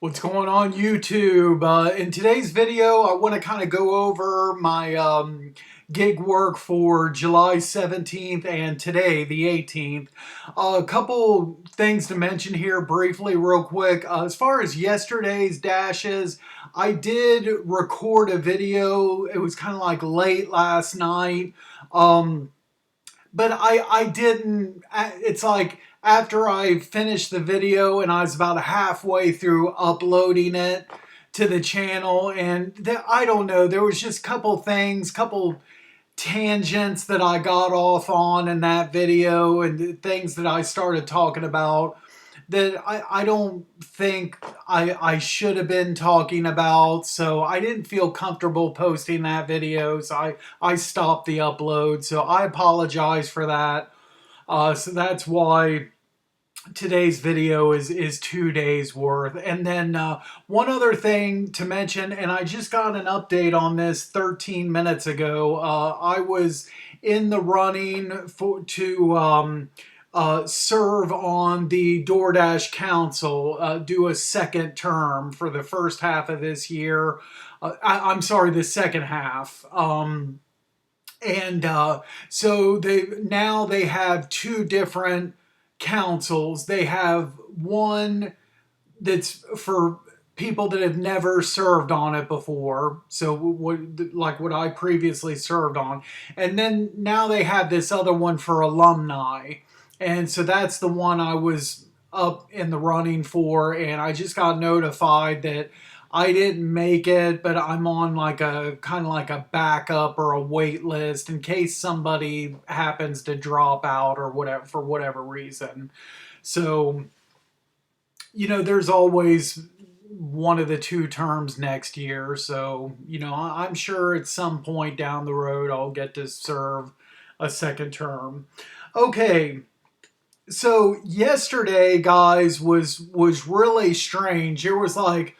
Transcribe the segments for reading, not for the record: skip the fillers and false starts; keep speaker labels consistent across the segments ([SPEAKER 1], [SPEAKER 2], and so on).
[SPEAKER 1] What's going on YouTube? In today's video, I want to kind of go over my gig work for July 17th and today, the 18th. A couple things to mention here briefly, real quick. As far as yesterday's dashes, I did record a video. It was kind of like late last night. Um, but I didn't. It's like after I finished the video and I was about halfway through uploading it to the channel, and I don't know. There was just a couple things, couple tangents that I got off on in that video, and things that I started talking about that I don't think I should have been talking about. So I didn't feel comfortable posting that video. So I stopped the upload. So I apologize for that. So that's why today's video is 2 days worth. And then one other thing to mention, and I just got an update on this 13 minutes ago. I was in the running to serve on the DoorDash Council, do a second term for the first half of this year. I'm sorry, the second half. And so they have two different councils. They have one that's for people that have never served on it before, so what I previously served on, and then now they have this other one for alumni, and so that's the one I was up in the running for, and I just got notified that I didn't make it, but I'm on like a kind of like a backup or a wait list in case somebody happens to drop out or whatever for whatever reason. So, there's always one of the two terms next year. So, I'm sure at some point down the road I'll get to serve a second term. Okay. So yesterday, guys, was really strange. It was like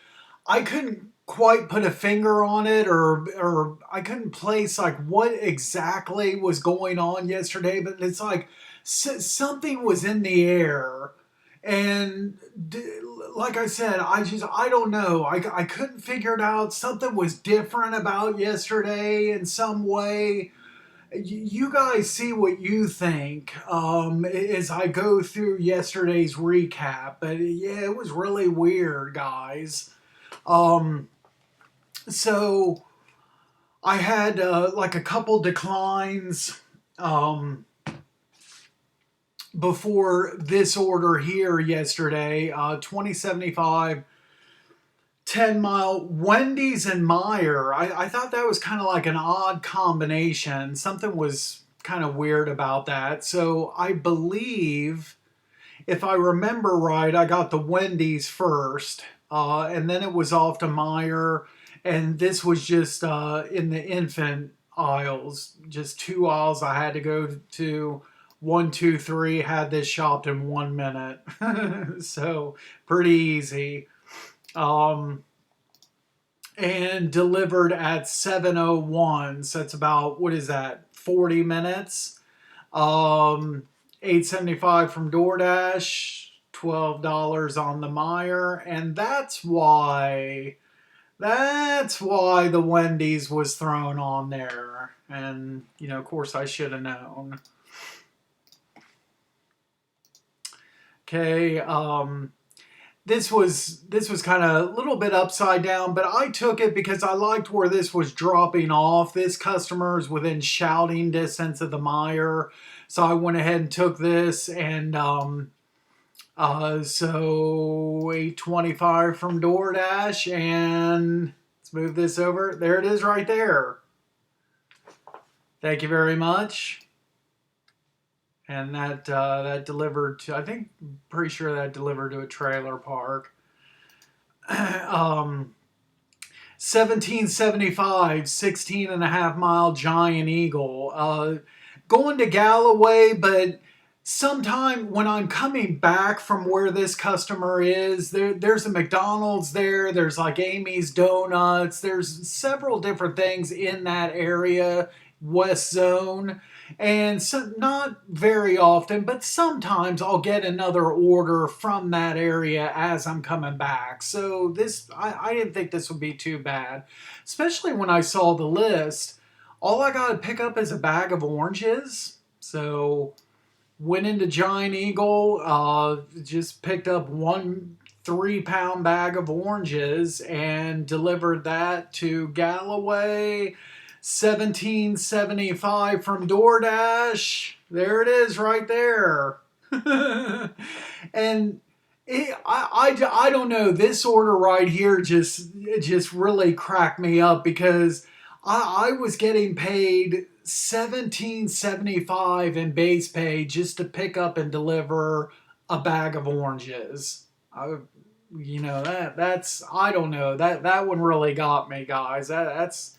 [SPEAKER 1] I couldn't quite put a finger on it, or I couldn't place like what exactly was going on yesterday, but it's like something was in the air, and like I said, I don't know. I couldn't figure it out. Something was different about yesterday in some way. You guys see what you think as I go through yesterday's recap, but yeah, it was really weird, guys. Um, so I had like a couple declines before this order here yesterday. 2075, 10 mile Wendy's and Meyer. I thought that was kind of like an odd combination. Something was kind of weird about that. So I believe, if I remember right, I got the Wendy's first, and then it was off to Meyer, and this was just in the infant aisles, just two aisles I had to go to. One, two, three, had this shopped in 1 minute. So pretty easy. Um, and delivered at 7:01. So that's about, what is that, 40 minutes. 8.75 from DoorDash, $12 on the Meyer, and that's why the Wendy's was thrown on there. And of course I should have known. Okay, this was kind of a little bit upside down, but I took it because I liked where this was dropping off. This customer is within shouting distance of the Meyer, so I went ahead and took this, and so 8.25 from DoorDash, and let's move this over. There it is right there. Thank you very much. And that delivered to, I think, pretty sure that delivered to a trailer park. 1775, 16 and a half mile Giant Eagle. Going to Galloway, but sometime when I'm coming back from where this customer is, there's a McDonald's there. There's like Amy's Donuts. There's several different things in that area, West Zone. And so, not very often, but sometimes I'll get another order from that area as I'm coming back. So I didn't think this would be too bad, especially when I saw the list. All I got to pick up is a bag of oranges. So went into Giant Eagle, just picked up 1 3 pound bag of oranges and delivered that to Galloway. 1775 from DoorDash. There it is right there. And I don't know. This order right here just really cracked me up because I was getting paid 1775 in base pay just to pick up and deliver a bag of oranges. That's I don't know, that one really got me, guys. That's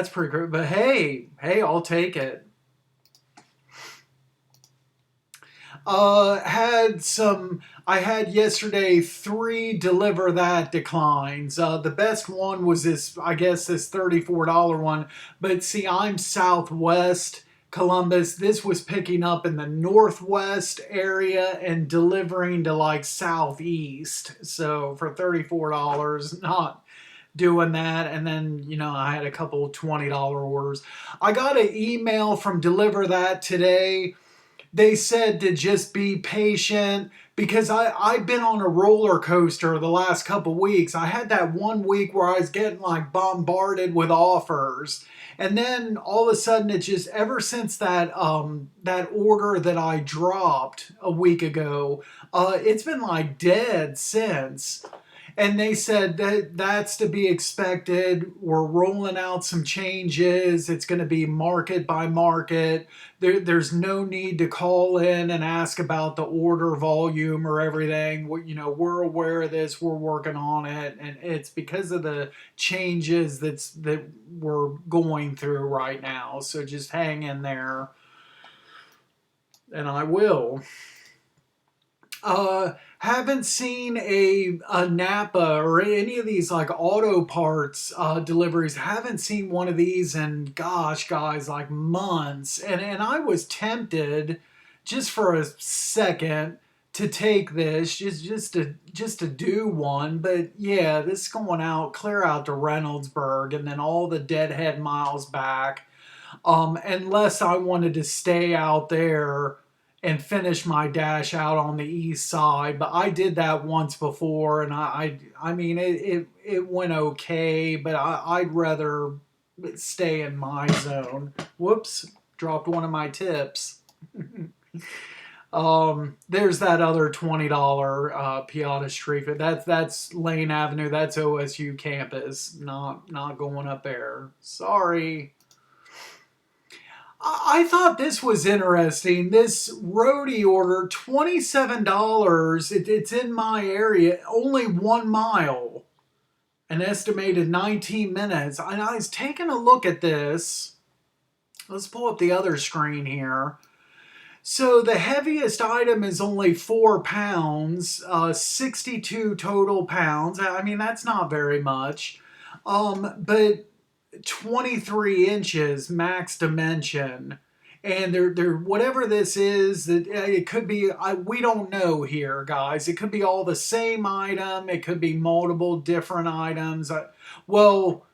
[SPEAKER 1] pretty good. But hey, I'll take it. Had some. I had yesterday 3 deliver that declines. The best one was this. I guess this $34 one. But see, I'm Southwest Columbus. This was picking up in the Northwest area and delivering to like Southeast. So for $34, not doing that. And then, I had a couple $20 orders. I got an email from Deliver That today. They said to just be patient because I've been on a roller coaster the last couple weeks. I had that one week where I was getting like bombarded with offers. And then all of a sudden it just ever since that order that I dropped a week ago, it's been like dead since. And they said that that's to be expected. We're rolling out some changes. It's going to be market by market. There's no need to call in and ask about the order volume or everything. We're aware of this. We're working on it, and it's because of the changes that we're going through right now. So just hang in there, and I will. Haven't seen a Napa or any of these like auto parts deliveries. Haven't seen one of these in, gosh, guys, like months. And I was tempted just for a second to take this just to do one. But yeah, this is going out clear out to Reynoldsburg and then all the deadhead miles back. Unless I wanted to stay out there and finish my dash out on the east side. But I did that once before, and I mean, it went okay, but I'd rather stay in my zone. Whoops, dropped one of my tips. There's that other $20 Piata Street. That's Lane Avenue. That's OSU campus. Not going up there. Sorry. I thought this was interesting. This roadie order, $27. It's in my area, only 1 mile, an estimated 19 minutes. And I was taking a look at this. Let's pull up the other screen here. So the heaviest item is only 4 pounds, 62 total pounds. I mean, that's not very much. But 23 inches max dimension, and they're whatever this is, that it could be, we don't know here, guys. It could be all the same item, it could be multiple different items. Well,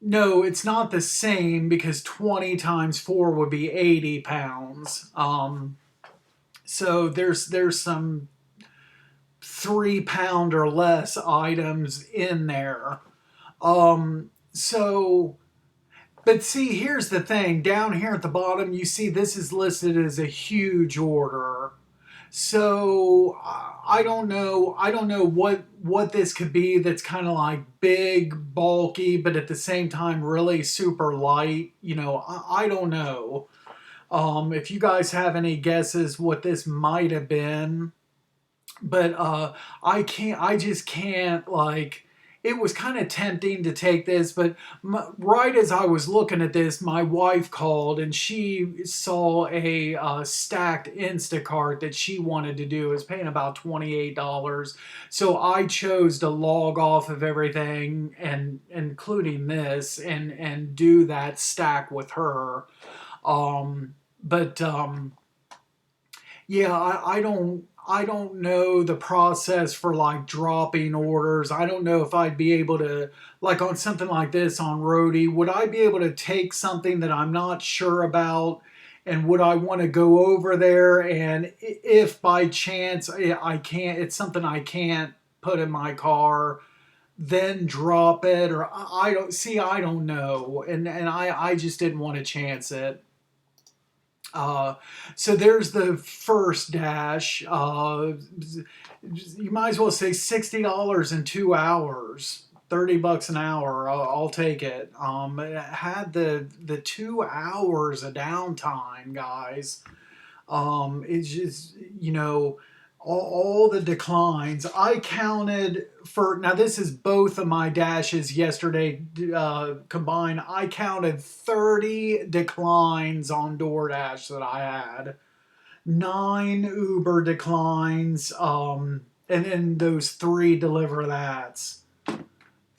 [SPEAKER 1] no, it's not the same because 20 times 4 would be 80 pounds. So there's some 3 pound or less items in there. So, but see, here's the thing. Down here at the bottom, you see this is listed as a huge order. So I don't know. I don't know what this could be. That's kind of like big, bulky, but at the same time really super light. I don't know. If you guys have any guesses what this might have been, but I can't. I just can't like. It was kind of tempting to take this, but right as I was looking at this, my wife called and she saw a stacked Instacart that she wanted to do. It was paying about $28. So I chose to log off of everything, and including this, and do that stack with her. But yeah, I don't know the process for like dropping orders. I don't know if I'd be able to, like on something like this on Roadie, would I be able to take something that I'm not sure about, and would I want to go over there, and if by chance I can't, it's something I can't put in my car, then drop it, or I don't see, I don't know, and I just didn't want to chance it. Uh, so there's the first dash. You might as well say $60 in 2 hours. $30 an hour, I'll take it. It had the 2 hours of downtime, guys. It's just, all the declines. I counted for, now this is both of my dashes yesterday combined. I counted 30 declines on DoorDash that I had, 9 Uber declines, and then those 3 deliver that's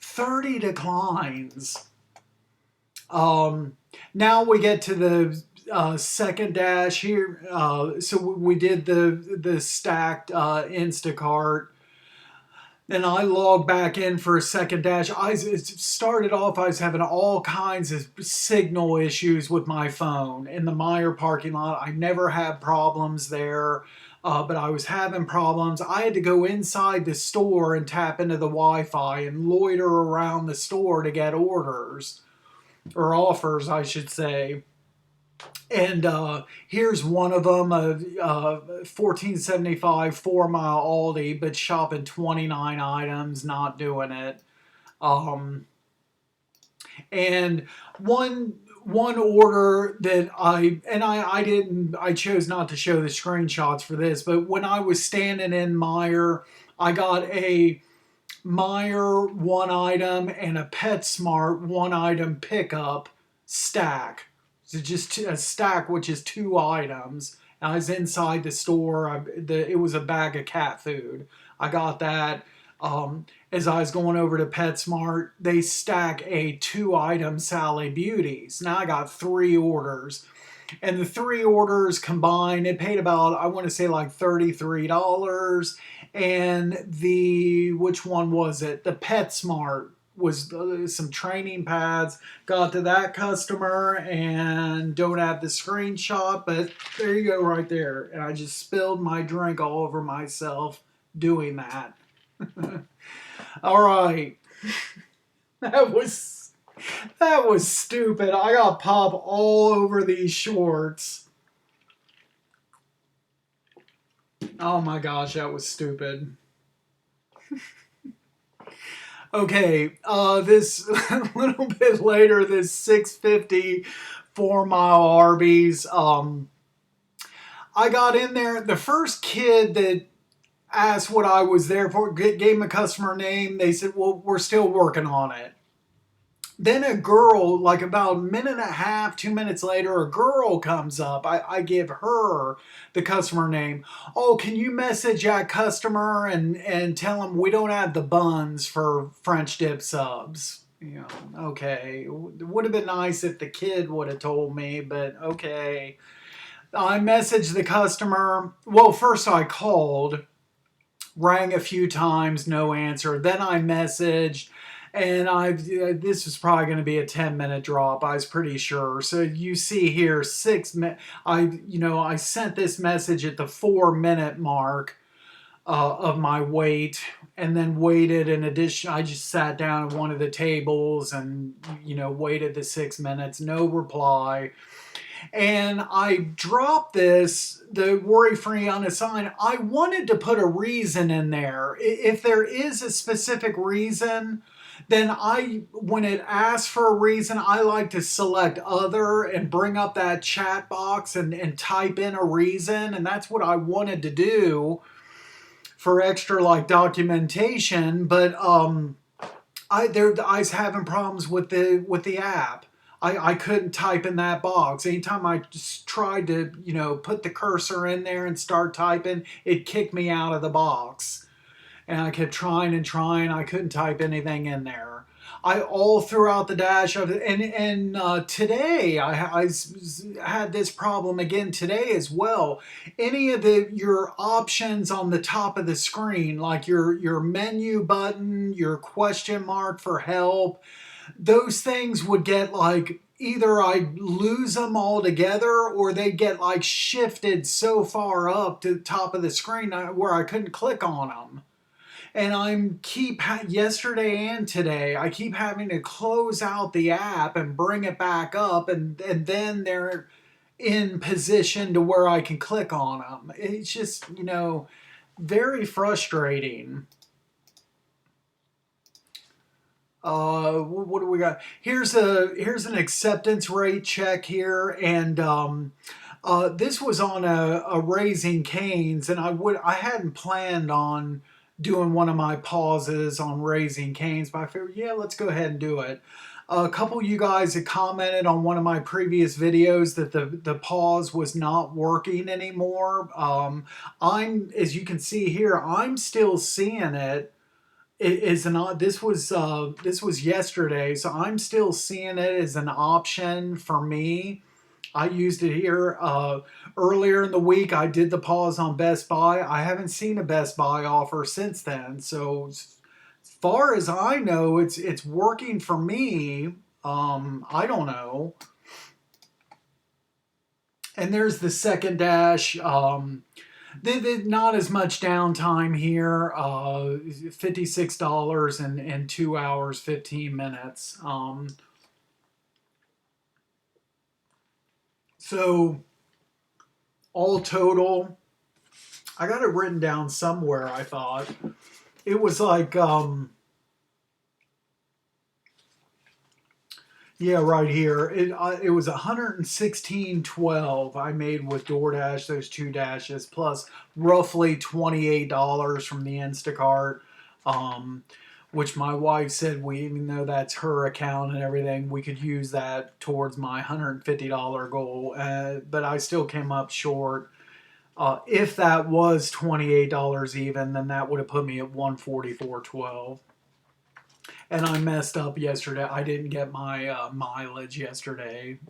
[SPEAKER 1] 30 declines. Now we get to the second dash here. So we did the stacked Instacart. Then I logged back in for a second dash. It started off, I was having all kinds of signal issues with my phone in the Meyer parking lot. I never had problems there, but I was having problems. I had to go inside the store and tap into the Wi-Fi and loiter around the store to get orders, or offers, I should say. And here's one of them, $14.75 4 mile Aldi, but shopping 29 items, not doing it. Um, and one order that I chose not to show the screenshots for this, but when I was standing in Meijer, I got a Meijer 1 item and a PetSmart 1 item pickup stack. So just a stack, which is 2 items. And I was inside the store. It was a bag of cat food. I got that. As I was going over to PetSmart, they stack a 2 item Sally Beauties. Now I got 3 orders. And the 3 orders combined, it paid about, I want to say like $33. And which one was it? The PetSmart was some training pads. Got to that customer and don't have the screenshot, but there you go right there. And I just spilled my drink all over myself doing that. All right. That was stupid. I got pop all over these shorts. Oh my gosh, that was stupid. Okay, this a little bit later, this 650 4 mile Arby's. I got in there. The first kid that asked what I was there for, gave him a customer name. They said, "Well, we're still working on it." Then a girl, like about a minute and a half, 2 minutes later, a girl comes up. I give her the customer name. Oh, can you message that customer and tell him we don't have the buns for French dip subs? Okay. It would have been nice if the kid would have told me, but okay. I messaged the customer. Well, first I called, rang a few times, no answer. Then I messaged. And this was probably going to be a 10-minute drop. I was pretty sure. So you see here, I sent this message at the 4 minute mark of my wait, and then waited in addition. I just sat down at one of the tables and waited the 6 minutes, no reply. And I dropped the worry-free unassigned. I wanted to put a reason in there. If there is a specific reason, then when it asks for a reason, I like to select other and bring up that chat box and type in a reason. And that's what I wanted to do for extra like documentation. But I was having problems with the app. I couldn't type in that box. Anytime I just tried to, put the cursor in there and start typing, it kicked me out of the box. And I kept trying and trying. I couldn't type anything in there. I all throughout the dash of it, and today had this problem again today as well. Any of your options on the top of the screen, like your menu button, your question mark for help, those things would get like either I'd lose them altogether or they get like shifted so far up to the top of the screen where I couldn't click on them. And yesterday and today, I keep having to close out the app and bring it back up, and then they're in position to where I can click on them. It's just, very frustrating. What do we got? Here's an acceptance rate check here, and this was on a Raising Cane's, and I hadn't planned on doing one of my pauses on Raising Cane's, but I figured, yeah, let's go ahead and do it. A couple of you guys had commented on one of my previous videos that the pause was not working anymore. As you can see here, I'm still seeing it. It is this was yesterday, so I'm still seeing it as an option for me. I used it here earlier in the week. I did the pause on Best Buy. I haven't seen a Best Buy offer since then. So as far as I know, it's working for me. I don't know. And there's the second dash. Not as much downtime here. $56 and 2 hours 15 minutes. So all total, I got it written down somewhere. I thought it was like yeah, right here. It was 116.12 I made with DoorDash, those two dashes, plus roughly $28 from the Instacart, which my wife said even though that's her account and everything, we could use that towards my $150 goal. But I still came up short. If that was $28 even, then that would have put me at 144.12. And I messed up yesterday. I didn't get my mileage yesterday.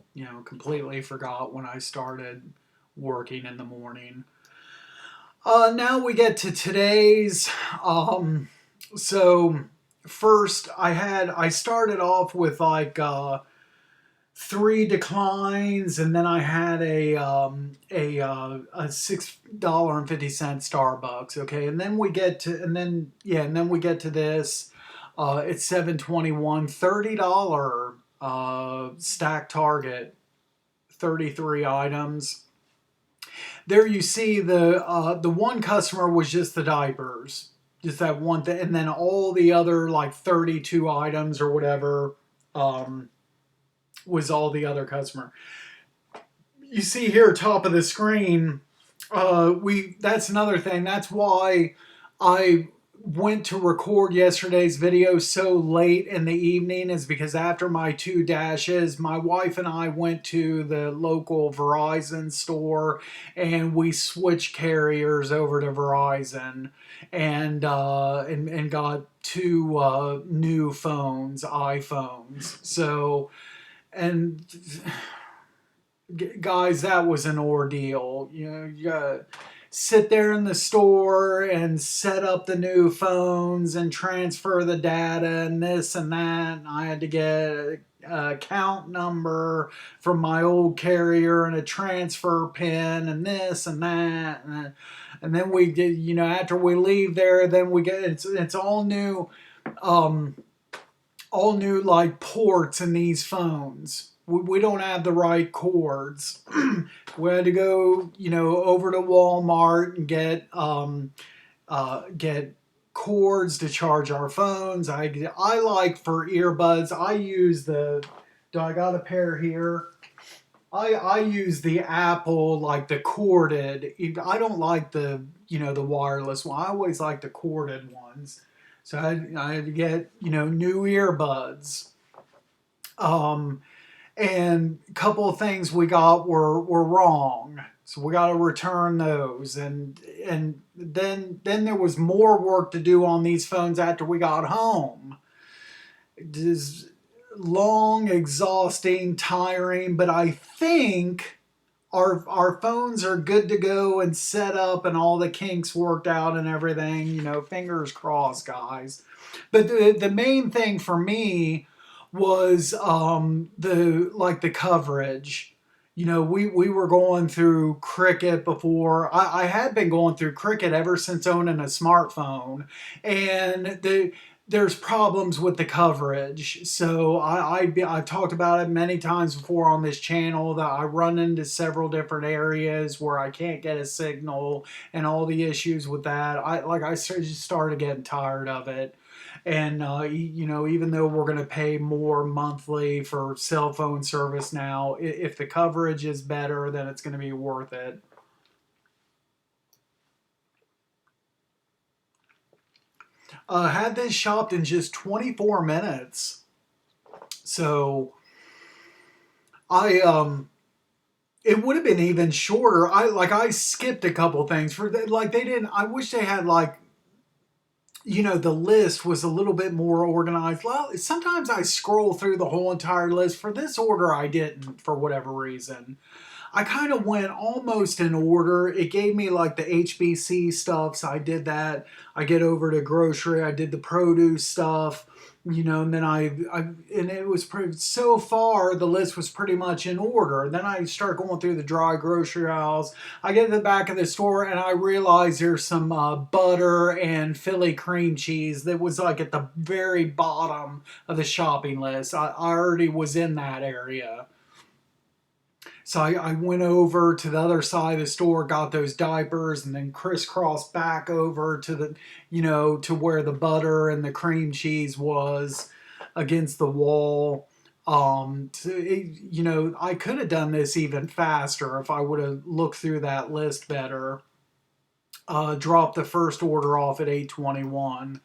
[SPEAKER 1] Completely forgot when I started working in the morning. Now we get to today's. So first, I started off with like 3 declines, and then I had a $6.50 Starbucks. Okay, and then we get to this. It's $7.21, $30 stack target, 33 items. There you see the one customer was just the diapers, just that one thing, and then all the other like 32 items or whatever was all the other customer. You see here, top of the screen, that's another thing. That's why I went to record yesterday's video so late in the evening, is because after my 2 dashes, my wife and I went to the local Verizon store and we switched carriers over to Verizon and got 2 new iPhones. So, and guys, that was an ordeal. You gotta sit there in the store and set up the new phones and transfer the data and this and that. And I had to get an account number from my old carrier and a transfer pin and this and that. And then we get, after we leave there, then we get, it's all new like ports in these phones. We don't have the right cords. We had to go, over to Walmart and get cords to charge our phones. I like for earbuds. Do I got a pair here? I use the Apple, like the corded. I don't like the wireless one. I always like the corded ones. So I had to get new earbuds. And a couple of things we got were wrong, so we got to return those. And then there was more work to do on these phones after we got home. is long, exhausting, tiring, but I think our phones are good to go and set up and all the kinks worked out and everything. Fingers crossed, guys. But the main thing for me was the coverage. We were going through Cricket before. I had been going through Cricket ever since owning a smartphone, and there's problems with the coverage. So I've talked about it many times before on this channel that I run into several different areas where I can't get a signal and all the issues with that. I just started getting tired of it. And even though we're going to pay more monthly for cell phone service now, if the coverage is better, then it's going to be worth it. Had this shopped in just 24 minutes. So I it would have been even shorter. I skipped a couple things for like they didn't. I wish they had the list was a little bit more organized. Well, sometimes I scroll through the whole entire list. For this order, I didn't for whatever reason. I kind of went almost in order. It gave me like the HBC stuff, so I did that. I get over to grocery. I did the produce stuff, and then and it was pretty. So far, the list was pretty much in order. Then I start going through the dry grocery aisles. I get to the back of the store and I realize there's some butter and Philly cream cheese that was like at the very bottom of the shopping list. I already was in that area. So I went over to the other side of the store, got those diapers, and then crisscrossed back over to to where the butter and the cream cheese was against the wall. I could have done this even faster if I would have looked through that list better. Dropped the first order off at 8:21.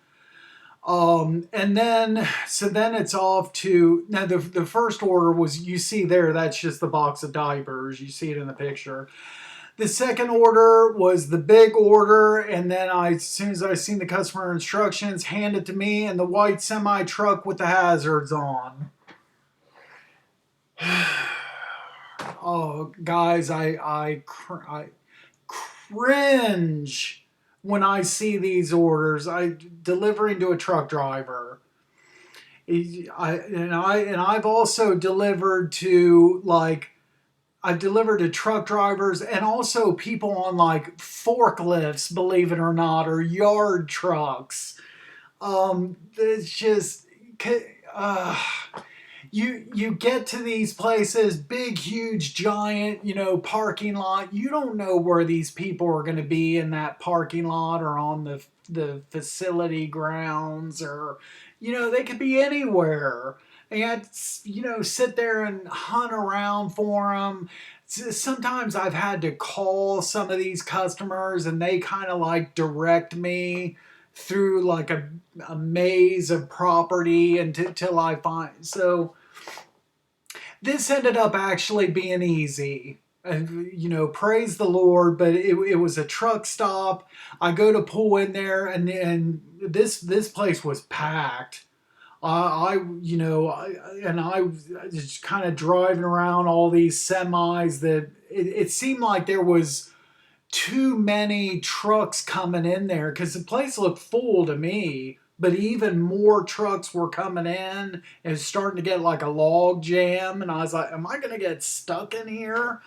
[SPEAKER 1] And then it's off to now the first order was you see there, that's just the box of diapers. You see it in the picture. The second order was the big order, and then as soon as I seen the customer instructions, hand it to me and the white semi truck with the hazards on. Oh, guys, I cringe when I see these orders. I delivering to a truck driver. I've also delivered to I've delivered to truck drivers and also people on like forklifts, believe it or not, or yard trucks. It's just uh, you get to these places, big, huge, giant, parking lot. You don't know where these people are going to be in that parking lot or on the facility grounds, or they could be anywhere. And you have to, sit there and hunt around for them. Sometimes I've had to call some of these customers, and they kind of like direct me through like a maze of property until I find. So this ended up actually being easy. And, praise the Lord, but it was a truck stop. I go to pull in there, and this place was packed. I was just kind of driving around all these semis that it seemed like there was too many trucks coming in there because the place looked full to me, but even more trucks were coming in and starting to get like a log jam. And I was like, am I going to get stuck in here?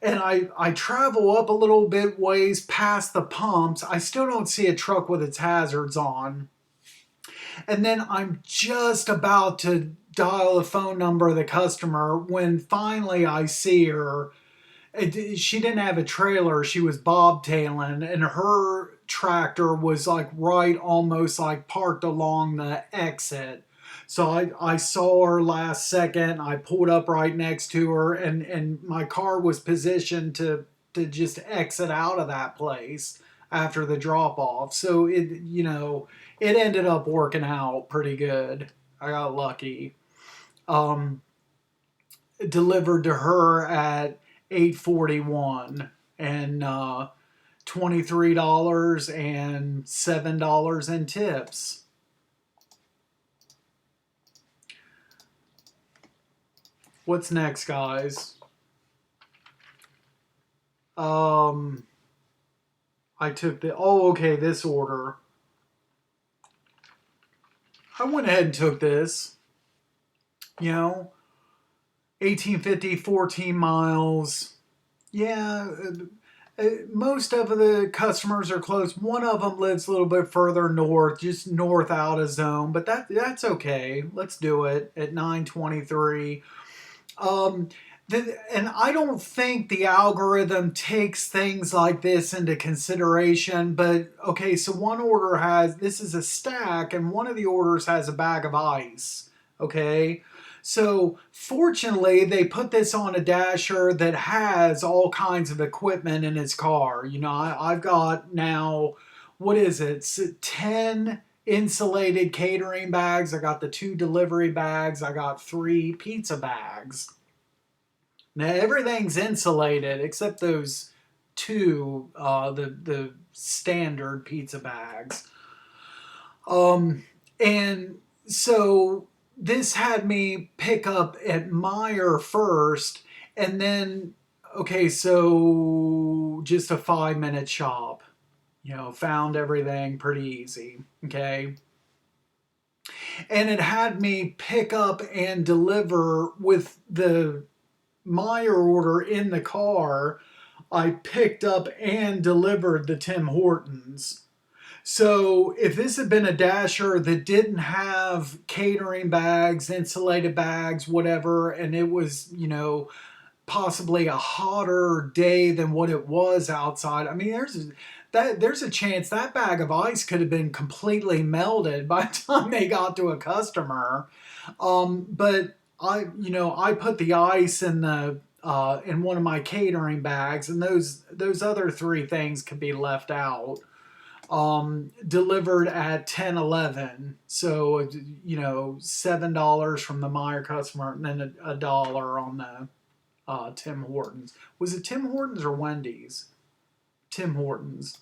[SPEAKER 1] And I travel up a little bit ways past the pumps. I still don't see a truck with its hazards on. And then I'm just about to dial the phone number of the customer when finally I see her. She didn't have a trailer. She was bobtailing, and her tractor was like right almost like parked along the exit. So I saw her last second. I pulled up right next to her, and my car was positioned to just exit out of that place after the drop off. So it ended up working out pretty good. I got lucky. Um, Delivered to her at 8:41 and $23 and $7 in tips. What's next, guys? I took okay, this order. I went ahead and took this. You know, 1850, 14 miles. Yeah, most of the customers are close. One of them lives a little bit further north, just north out of zone, but that's okay. Let's do it at 9:23. Um, and I don't think the algorithm takes things like this into consideration. But okay, so one order has this is a stack, and one of the orders has a bag of ice. Okay. So fortunately, they put this on a dasher that has all kinds of equipment in his car. I've got now, what is it? 10 insulated catering bags. I got the 2 delivery bags. I got 3 pizza bags. Now everything's insulated except those 2, the standard pizza bags. And so this had me pick up at Meyer first, and then okay, so just a 5-minute shop. Found everything pretty easy. Okay. And it had me pick up and deliver with the Meyer order in the car. I picked up and delivered the Tim Hortons. So if this had been a dasher that didn't have catering bags, insulated bags, whatever, and it was, possibly a hotter day than what it was outside, I mean, there's a chance that bag of ice could have been completely melted by the time they got to a customer. But I put the ice in one of my catering bags, and those other 3 things could be left out. Delivered at 10:11, so $7 from the Meyer customer, and then a dollar on the Tim Hortons. Was it Tim Hortons or Wendy's? Tim Hortons.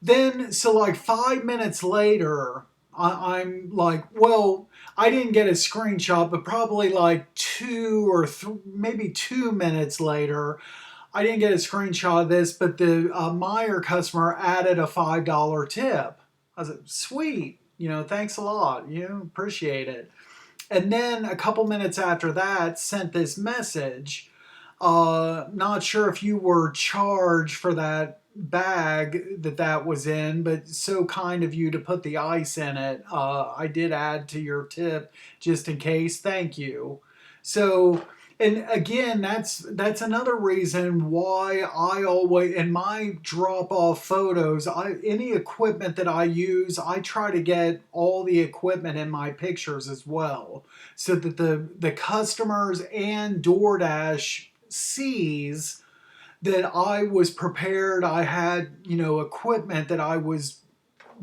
[SPEAKER 1] Then so like 5 minutes later, I'm like, well, I didn't get a screenshot, but probably like maybe 2 minutes later, I didn't get a screenshot of this, but the Meyer customer added a $5 tip. I was like, sweet, thanks a lot, appreciate it. And then a couple minutes after that, sent this message. Not sure if you were charged for that bag that was in, but so kind of you to put the ice in it. I did add to your tip just in case. Thank you. So, and again, that's another reason why I always in my drop off photos, any equipment that I use, I try to get all the equipment in my pictures as well, so that the customers and DoorDash sees that I was prepared. I had equipment that I was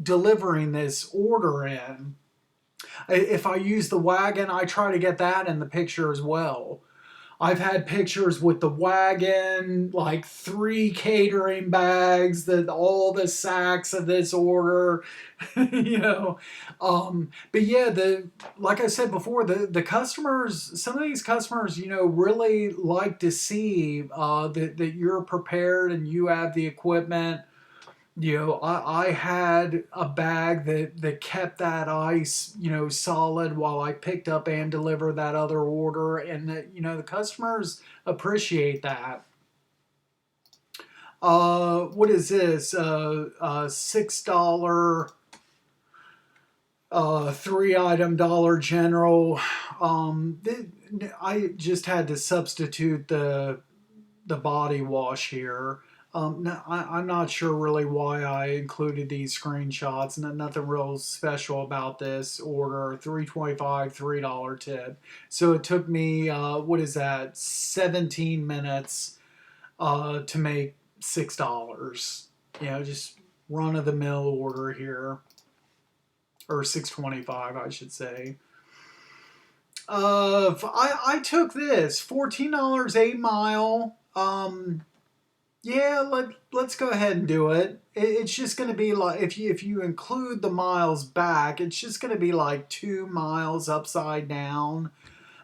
[SPEAKER 1] delivering this order in. If I use the wagon, I try to get that in the picture as well. I've had pictures with the wagon, like 3 catering bags, all the sacks of this order, But yeah, like I said before, the customers, some of these customers, really like to see that you're prepared and you have the equipment. I had a bag that kept that ice, solid while I picked up and delivered that other order, and the customers appreciate that. What is this? $6 3-item Dollar General. I just had to substitute the body wash here. No, I'm not sure really why I included these screenshots. Nothing real special about this order. $3.25, $3 tip. So it took me, what is that, 17 minutes to make $6. Just run of the mill order here. Or $6.25, I should say. I took this $14 8 mile. Yeah, let's go ahead and do it. it's just going to be like, if you include the miles back, it's just going to be like 2 miles upside down.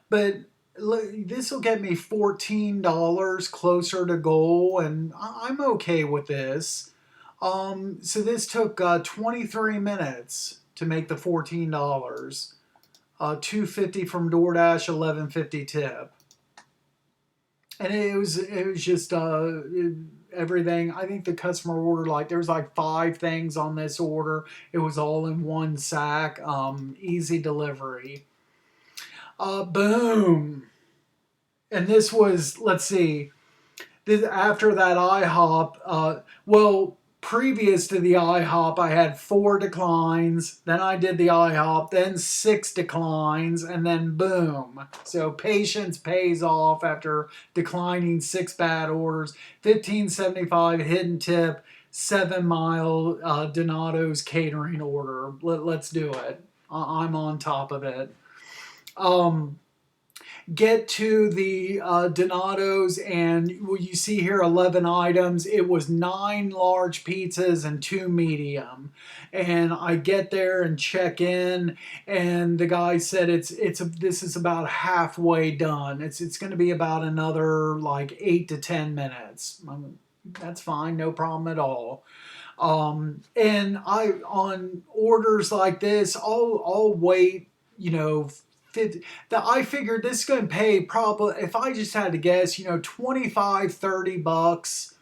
[SPEAKER 1] But this will get me $14 closer to goal, and I'm okay with this. So this took 23 minutes to make the $14. 250 from DoorDash, 11.50 tip, and it was just everything. I think the customer ordered, like, there was like 5 things on this order. It was all in one sack. Easy delivery. Boom. And this was, let's see, this, after that IHOP, well, previous to the IHOP, I had 4 declines. Then I did the IHOP, then 6 declines, and then boom. So patience pays off after declining 6 bad orders. $15.75 hidden tip, 7-mile Donato's catering order. Let's do it. I'm on top of it. Get to the Donato's, and you see here 11 items. It was 9 large pizzas and 2 medium. And I get there and check in, and the guy said this is about halfway done. It's going to be about another like 8 to 10 minutes. That's fine, no problem at all. And on orders like this, I'll wait, 50, I figured this is going to pay probably, if I just had to guess, 25, $30,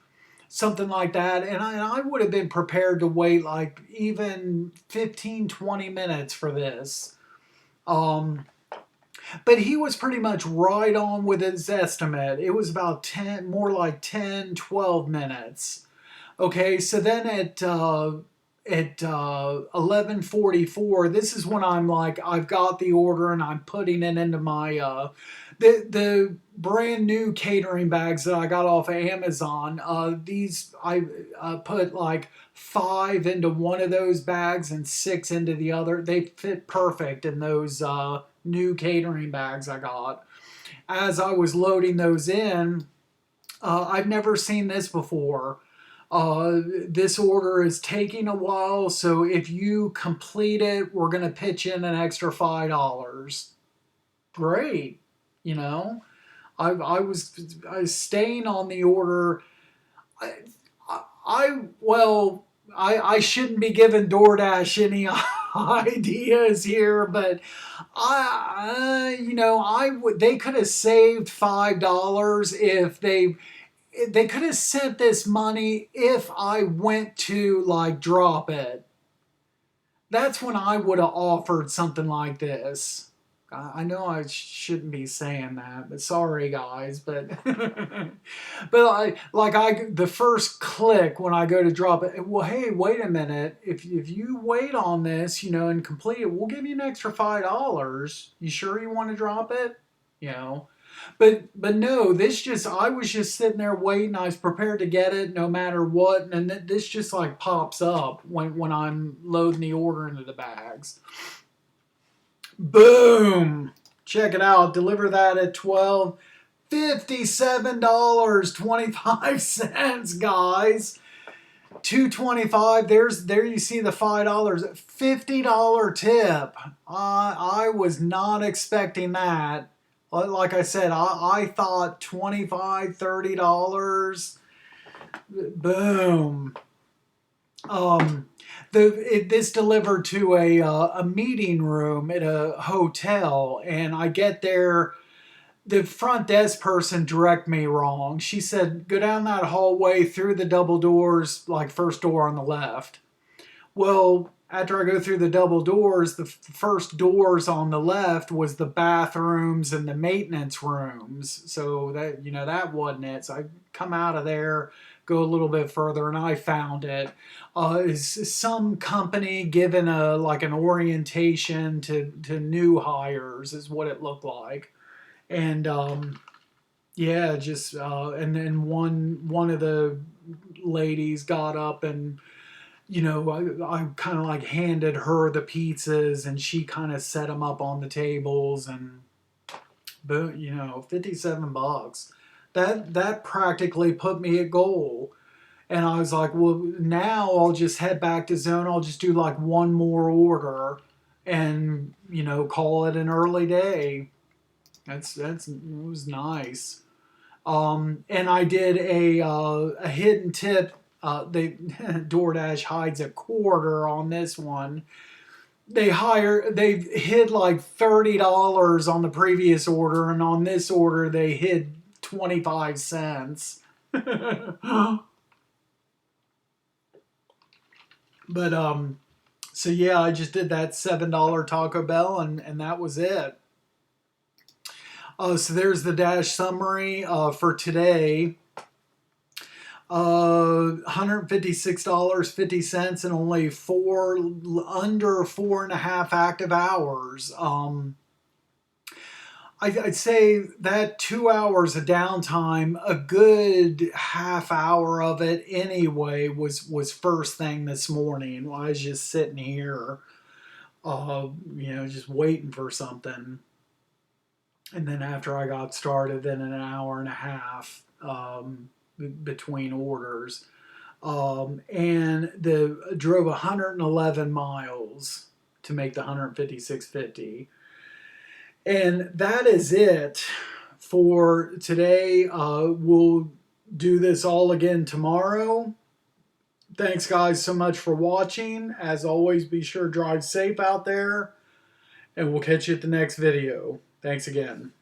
[SPEAKER 1] something like that. And I would have been prepared to wait like even 15, 20 minutes for this. But he was pretty much right on with his estimate. It was about 10, more like 10, 12 minutes. Okay, so then at 11:44, this is when I'm like, I've got the order and I'm putting it into my the brand new catering bags that I got off of Amazon. These I put like 5 into one of those bags and 6 into the other. They fit perfect in those new catering bags I got. As I was loading those in, I've never seen this before. This order is taking a while, so if you complete it, we're going to pitch in an extra $5. Great. I was staying on the order. I shouldn't be giving DoorDash any ideas here, but they could have saved $5 if they could have sent this money if I went to like drop it. That's when I would have offered something like this. I know I shouldn't be saying that, but sorry guys, but the first click when I go to drop it, well, hey, wait a minute. If you wait on this, and complete it, we'll give you an extra $5. You sure you want to drop it? But no, I was just sitting there waiting. I was prepared to get it no matter what, and then this just like pops up when I'm loading the order into the bags. Boom! Check it out. Deliver that at $57.25, guys. $2.25. There you see the $5. $50 tip. I was not expecting that. Like I said, I thought $25, $30. Boom. This delivered to a meeting room at a hotel, and I get there. The front desk person directed me wrong. She said, go down that hallway through the double doors, like first door on the left. Well, after I go through the double doors, the first doors on the left was the bathrooms and the maintenance rooms. So that wasn't it. So I come out of there, go a little bit further, and I found it. Some company giving an orientation to new hires is what it looked like. And and then one of the ladies got up and I kind of like handed her the pizzas, and she kind of set them up on the tables, and boom, $57. That practically put me at goal. And I was like, well, now I'll just head back to Zone. I'll just do like one more order and, you know, call it an early day. It was nice. And I did a hidden tip. They DoorDash hides a quarter on this one. They hid like $30 on the previous order, and on this order they hid 25 cents. But so yeah, I just did that $7 Taco Bell, and that was it. So there's the Dash summary for today. $156.50 and only under 4.5 active hours. I'd say that 2 hours of downtime, a good half hour of it anyway, was first thing this morning while I was just sitting here, you know, just waiting for something. And then after I got started, then an hour and a half between orders. And drove 111 miles to make the 156.50. And that is it for today. We'll do this all again tomorrow. Thanks, guys, so much for watching. As always, be sure to drive safe out there, and we'll catch you at the next video. Thanks again.